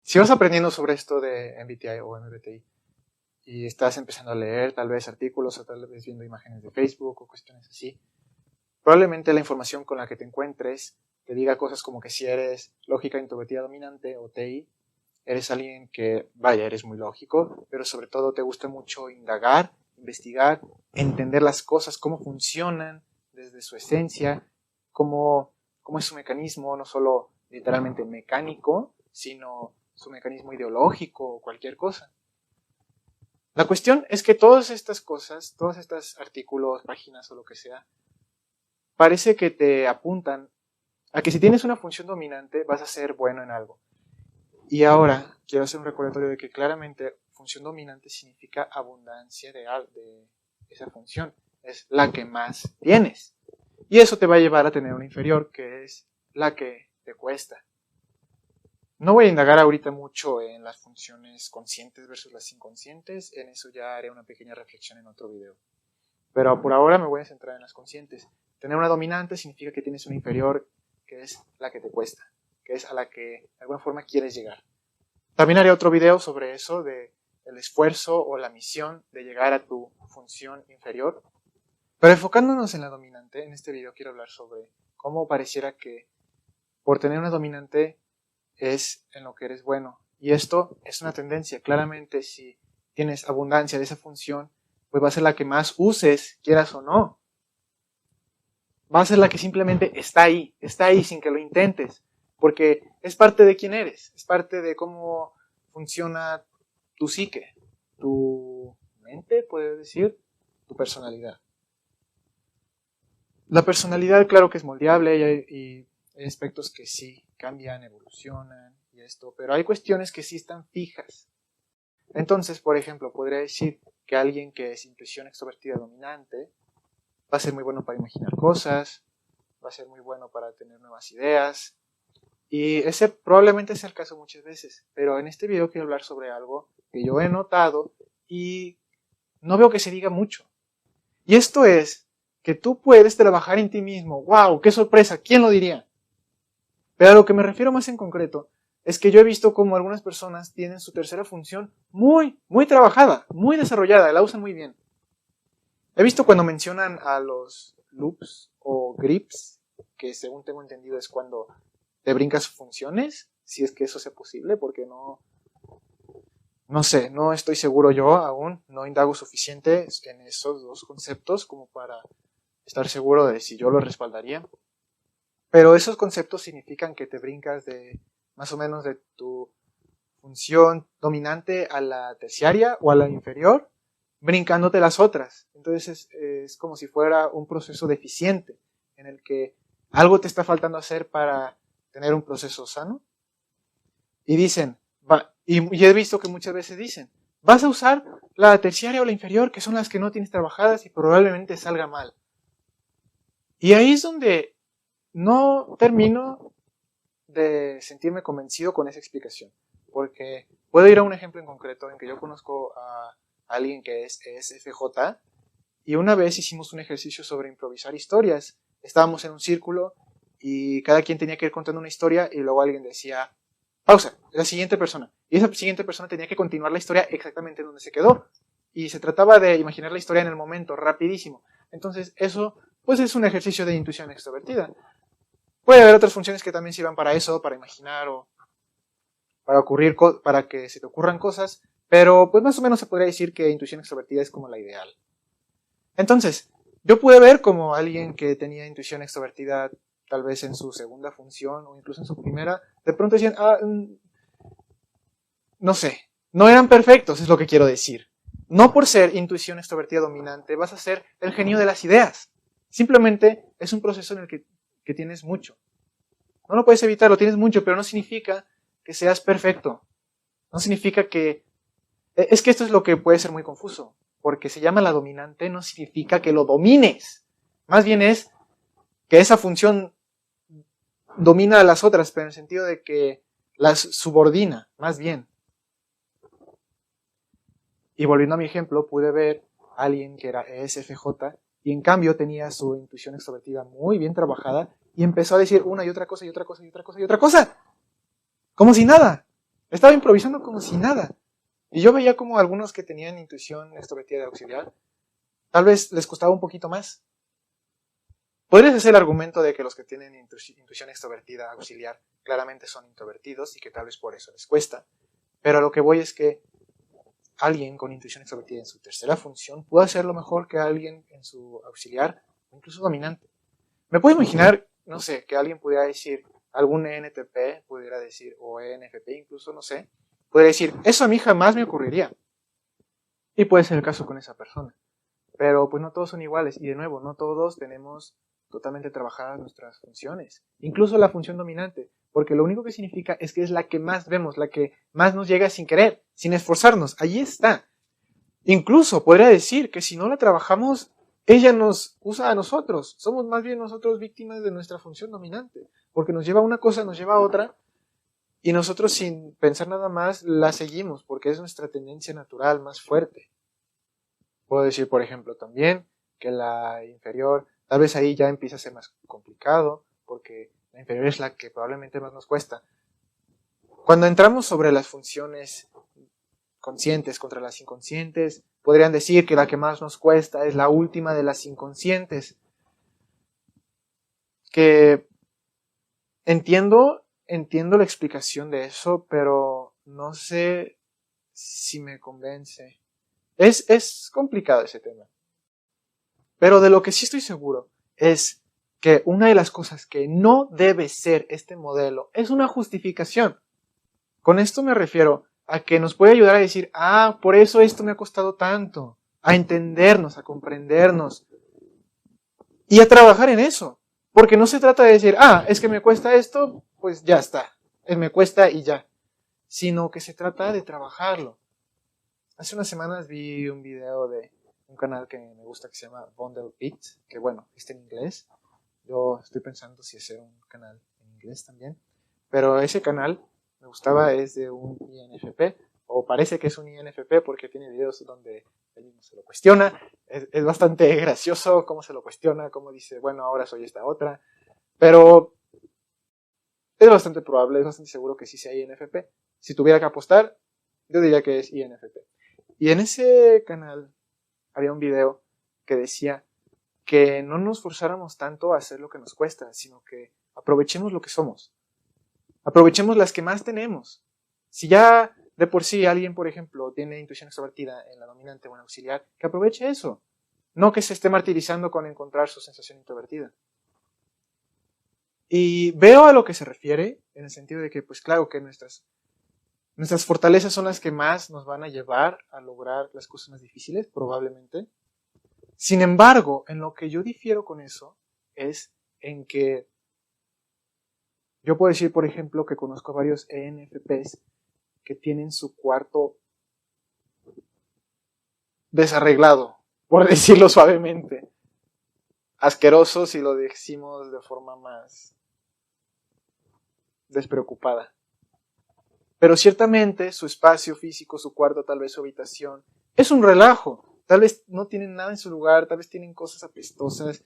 Si vas aprendiendo sobre esto de MBTI o MBTI y estás empezando a leer tal vez artículos o tal vez viendo imágenes de Facebook o cuestiones así, probablemente la información con la que te encuentres te diga cosas como que si eres lógica introvertida dominante o TI, eres alguien que, vaya, eres muy lógico, pero sobre todo te gusta mucho indagar, investigar, entender las cosas, cómo funcionan desde su esencia, cómo es su mecanismo, no solo literalmente mecánico, sino su mecanismo ideológico o cualquier cosa. La cuestión es que todas estas cosas, todos estos artículos, páginas o lo que sea, parece que te apuntan a que si tienes una función dominante vas a ser bueno en algo. Y ahora quiero hacer un recordatorio de que claramente función dominante significa abundancia de esa función. Es la que más tienes. Y eso te va a llevar a tener una inferior, que es la que te cuesta. No voy a indagar ahorita mucho en las funciones conscientes versus las inconscientes. En eso ya haré una pequeña reflexión en otro video. Pero por ahora me voy a centrar en las conscientes. Tener una dominante significa que tienes una inferior, que es la que te cuesta, que es a la que de alguna forma quieres llegar. También haré otro video sobre eso, de el esfuerzo o la misión de llegar a tu función inferior. Pero enfocándonos en la dominante, en este video quiero hablar sobre cómo pareciera que por tener una dominante es en lo que eres bueno. Y esto es una tendencia. Claramente, si tienes abundancia de esa función, pues va a ser la que más uses, quieras o no. Va a ser la que simplemente está ahí sin que lo intentes, porque es parte de quién eres, es parte de cómo funciona tu psique, tu mente, puedes decir, tu personalidad. La personalidad, claro que es moldeable y hay aspectos que sí cambian, evolucionan y esto, pero hay cuestiones que sí están fijas. Entonces, por ejemplo, podría decir que alguien que es intuición extrovertida dominante va a ser muy bueno para imaginar cosas, va a ser muy bueno para tener nuevas ideas, y ese probablemente sea el caso muchas veces, pero en este video quiero hablar sobre algo que yo he notado y no veo que se diga mucho. Y esto es que tú puedes trabajar en ti mismo. ¡Wow! ¡Qué sorpresa! ¿Quién lo diría? Pero a lo que me refiero más en concreto es que yo he visto como algunas personas tienen su tercera función muy trabajada, muy desarrollada, la usan muy bien. He visto cuando mencionan a los loops o grips, que según tengo entendido es cuando te brincas funciones, si es que eso sea posible, porque no sé, no estoy seguro yo aún, no indago suficiente en esos dos conceptos como para estar seguro de si yo lo respaldaría. Pero esos conceptos significan que te brincas de más o menos de tu función dominante a la terciaria o a la inferior, brincándote las otras. Entonces es como si fuera un proceso deficiente en el que algo te está faltando hacer para tener un proceso sano. Y dicen, y he visto que muchas veces dicen, vas a usar la terciaria o la inferior, que son las que no tienes trabajadas y probablemente salga mal. Y ahí es donde no termino de sentirme convencido con esa explicación. Porque puedo ir a un ejemplo en concreto en que yo conozco a alguien que es ESFJ y una vez hicimos un ejercicio sobre improvisar historias. Estábamos en un círculo y cada quien tenía que ir contando una historia y luego alguien decía, pausa, la siguiente persona. Y esa siguiente persona tenía que continuar la historia exactamente donde se quedó. Y se trataba de imaginar la historia en el momento, rapidísimo. Entonces eso pues es un ejercicio de intuición extrovertida. Puede haber otras funciones que también sirvan para eso, para imaginar o para que se te ocurran cosas, pero pues más o menos se podría decir que intuición extrovertida es como la ideal. Entonces, yo pude ver como alguien que tenía intuición extrovertida tal vez en su segunda función o incluso en su primera, de pronto decían, no sé, no eran perfectos, es lo que quiero decir. No por ser intuición extrovertida dominante vas a ser el genio de las ideas. Simplemente es un proceso en el que tienes mucho. No lo puedes evitar, lo tienes mucho, pero no significa que seas perfecto. No significa que... Es que esto es lo que puede ser muy confuso. Porque se llama la dominante no significa que lo domines. Más bien es que esa función domina a las otras, pero en el sentido de que las subordina, más bien. Y volviendo a mi ejemplo, pude ver a alguien que era ESFJ y en cambio tenía su intuición extrovertida muy bien trabajada y empezó a decir una y otra cosa y otra cosa y otra cosa y otra cosa. Como si nada. Estaba improvisando como si nada. Y yo veía como algunos que tenían intuición extrovertida de auxiliar, tal vez les costaba un poquito más. Podrías hacer el argumento de que los que tienen intuición extrovertida auxiliar claramente son introvertidos y que tal vez por eso les cuesta. Pero a lo que voy es que alguien con intuición extrovertida en su tercera función puede hacerlo mejor que alguien en su auxiliar o incluso dominante. Me puedo imaginar, no sé, que alguien pudiera decir, algún ENTP pudiera decir, o ENFP incluso, no sé, pudiera decir, eso a mí jamás me ocurriría. Y puede ser el caso con esa persona. Pero pues no todos son iguales. Y de nuevo, no todos tenemos totalmente trabajadas nuestras funciones. Incluso la función dominante. Porque lo único que significa es que es la que más vemos, la que más nos llega sin querer, sin esforzarnos. Allí está. Incluso podría decir que si no la trabajamos, ella nos usa a nosotros. Somos más bien nosotros víctimas de nuestra función dominante. Porque nos lleva a una cosa, nos lleva a otra. Y nosotros sin pensar nada más la seguimos. Porque es nuestra tendencia natural más fuerte. Puedo decir, por ejemplo, también que la inferior, tal vez ahí ya empieza a ser más complicado, porque la inferior es la que probablemente más nos cuesta. Cuando entramos sobre las funciones conscientes contra las inconscientes, podrían decir que la que más nos cuesta es la última de las inconscientes. Que entiendo la explicación de eso, pero no sé si me convence. Es complicado ese tema. Pero de lo que sí estoy seguro es que una de las cosas que no debe ser este modelo es una justificación. Con esto me refiero a que nos puede ayudar a decir, por eso esto me ha costado tanto, a entendernos, a comprendernos y a trabajar en eso. Porque no se trata de decir, es que me cuesta esto, pues ya está, me cuesta y ya. Sino que se trata de trabajarlo. Hace unas semanas vi un video de un canal que me gusta que se llama Bundle Beat, que bueno, está en inglés. Yo estoy pensando si hacer un canal en inglés también. Pero ese canal me gustaba, es de un INFP, o parece que es un INFP porque tiene videos donde él mismo se lo cuestiona. Es bastante gracioso cómo se lo cuestiona, cómo dice, bueno, ahora soy esta otra. Pero es bastante probable, es bastante seguro que sí sea INFP. Si tuviera que apostar, yo diría que es INFP. Y en ese canal había un video que decía que no nos forzáramos tanto a hacer lo que nos cuesta, sino que aprovechemos lo que somos. Aprovechemos las que más tenemos. Si ya de por sí alguien, por ejemplo, tiene intuición extrovertida en la dominante o en auxiliar, que aproveche eso. No que se esté martirizando con encontrar su sensación introvertida. Y veo a lo que se refiere, en el sentido de que, pues claro, que nuestras fortalezas son las que más nos van a llevar a lograr las cosas más difíciles, probablemente. Sin embargo, en lo que yo difiero con eso es en que yo puedo decir, por ejemplo, que conozco a varios ENFPs que tienen su cuarto desarreglado, por decirlo suavemente. Asqueroso si lo decimos de forma más despreocupada. Pero ciertamente su espacio físico, su cuarto, tal vez su habitación, es un relajo. Tal vez no tienen nada en su lugar, tal vez tienen cosas apestosas.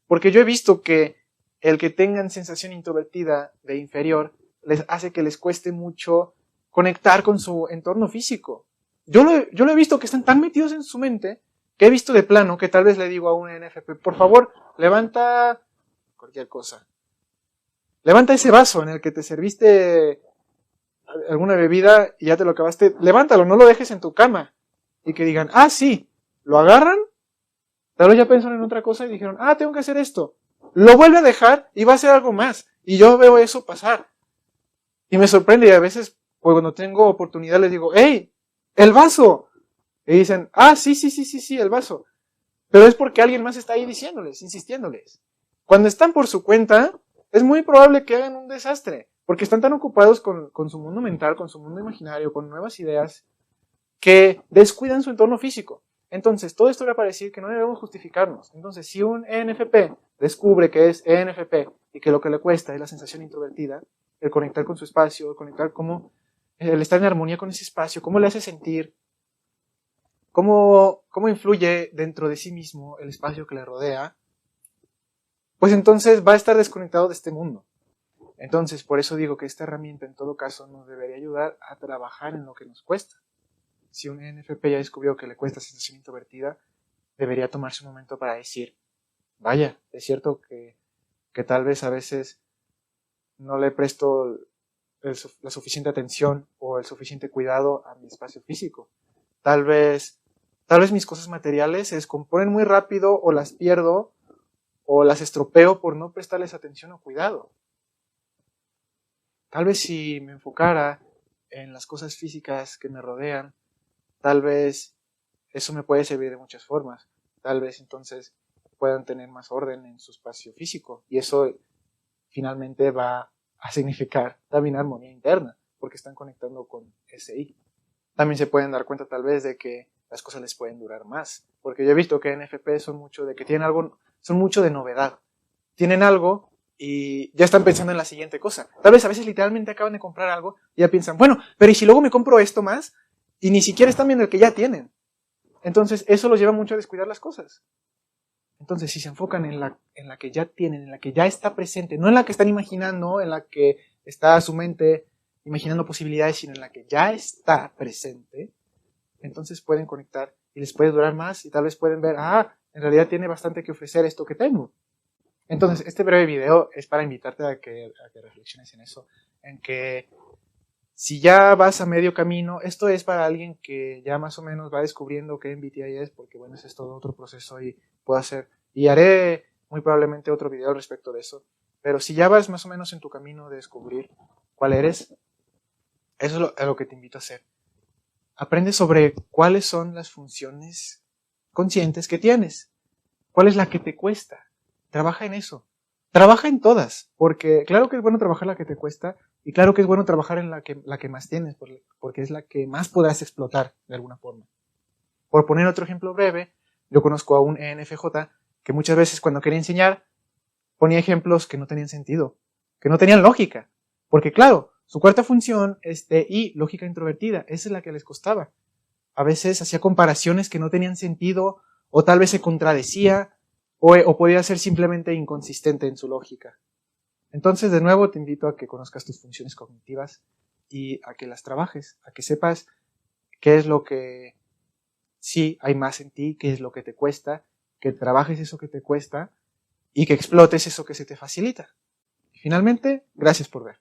Porque yo he visto que el que tengan sensación introvertida de inferior les hace que les cueste mucho conectar con su entorno físico. Yo lo he visto que están tan metidos en su mente que he visto de plano que tal vez le digo a un NFP, por favor, levanta cualquier cosa. Levanta ese vaso en el que te serviste alguna bebida y ya te lo acabaste. Levántalo, no lo dejes en tu cama. Y que digan, sí, lo agarran, tal vez ya pensaron en otra cosa y dijeron, tengo que hacer esto. Lo vuelve a dejar y va a hacer algo más. Y yo veo eso pasar. Y me sorprende y a veces, pues cuando tengo oportunidad les digo, ¡hey! ¡El vaso! Y dicen, sí, el vaso. Pero es porque alguien más está ahí diciéndoles, insistiéndoles. Cuando están por su cuenta, es muy probable que hagan un desastre. Porque están tan ocupados con su mundo mental, con su mundo imaginario, con nuevas ideas, que descuidan su entorno físico. Entonces, todo esto era para decir que no debemos justificarnos. Entonces, si un ENFP descubre que es ENFP y que lo que le cuesta es la sensación introvertida, el conectar con su espacio, el estar en armonía con ese espacio, cómo le hace sentir, cómo influye dentro de sí mismo el espacio que le rodea, pues entonces va a estar desconectado de este mundo. Entonces, por eso digo que esta herramienta en todo caso nos debería ayudar a trabajar en lo que nos cuesta. Si un ENFP ya descubrió que le cuesta sensación introvertida, debería tomarse un momento para decir, vaya, es cierto que tal vez a veces no le presto la suficiente atención o el suficiente cuidado a mi espacio físico. Tal vez mis cosas materiales se descomponen muy rápido o las pierdo o las estropeo por no prestarles atención o cuidado. Tal vez si me enfocara en las cosas físicas que me rodean, tal vez eso me puede servir de muchas formas. Tal vez entonces puedan tener más orden en su espacio físico y eso finalmente va a significar también armonía interna porque están conectando con SI. También se pueden dar cuenta tal vez de que las cosas les pueden durar más, porque yo he visto que NFP son mucho de que tienen algo, son mucho de novedad. Tienen algo y ya están pensando en la siguiente cosa. Tal vez a veces literalmente acaban de comprar algo y ya piensan, bueno, pero ¿y si luego me compro esto más? Y ni siquiera están viendo el que ya tienen. Entonces eso los lleva mucho a descuidar las cosas. Entonces si se enfocan en la que ya tienen, en la que ya está presente, no en la que están imaginando, en la que está su mente imaginando posibilidades, sino en la que ya está presente, entonces pueden conectar y les puede durar más y tal vez pueden ver, en realidad tiene bastante que ofrecer esto que tengo. Entonces, este breve video es para invitarte a que reflexiones en eso, en que si ya vas a medio camino, esto es para alguien que ya más o menos va descubriendo qué MBTI es, porque bueno, ese es todo otro proceso y puedo hacer, y haré muy probablemente otro video respecto de eso, pero si ya vas más o menos en tu camino de descubrir cuál eres, eso es a lo que te invito a hacer. Aprende sobre cuáles son las funciones conscientes que tienes, cuál es la que te cuesta. Trabaja en eso. Trabaja en todas, porque claro que es bueno trabajar la que te cuesta y claro que es bueno trabajar en la que más tienes, porque es la que más podrás explotar de alguna forma. Por poner otro ejemplo breve, yo conozco a un ENFJ que muchas veces cuando quería enseñar ponía ejemplos que no tenían sentido, que no tenían lógica, porque claro, su cuarta función es TI, lógica introvertida, esa es la que les costaba. A veces hacía comparaciones que no tenían sentido o tal vez se contradecía o podía ser simplemente inconsistente en su lógica. Entonces, de nuevo, te invito a que conozcas tus funciones cognitivas y a que las trabajes, a que sepas qué es lo que sí hay más en ti, qué es lo que te cuesta, que trabajes eso que te cuesta y que explotes eso que se te facilita. Y finalmente, gracias por ver.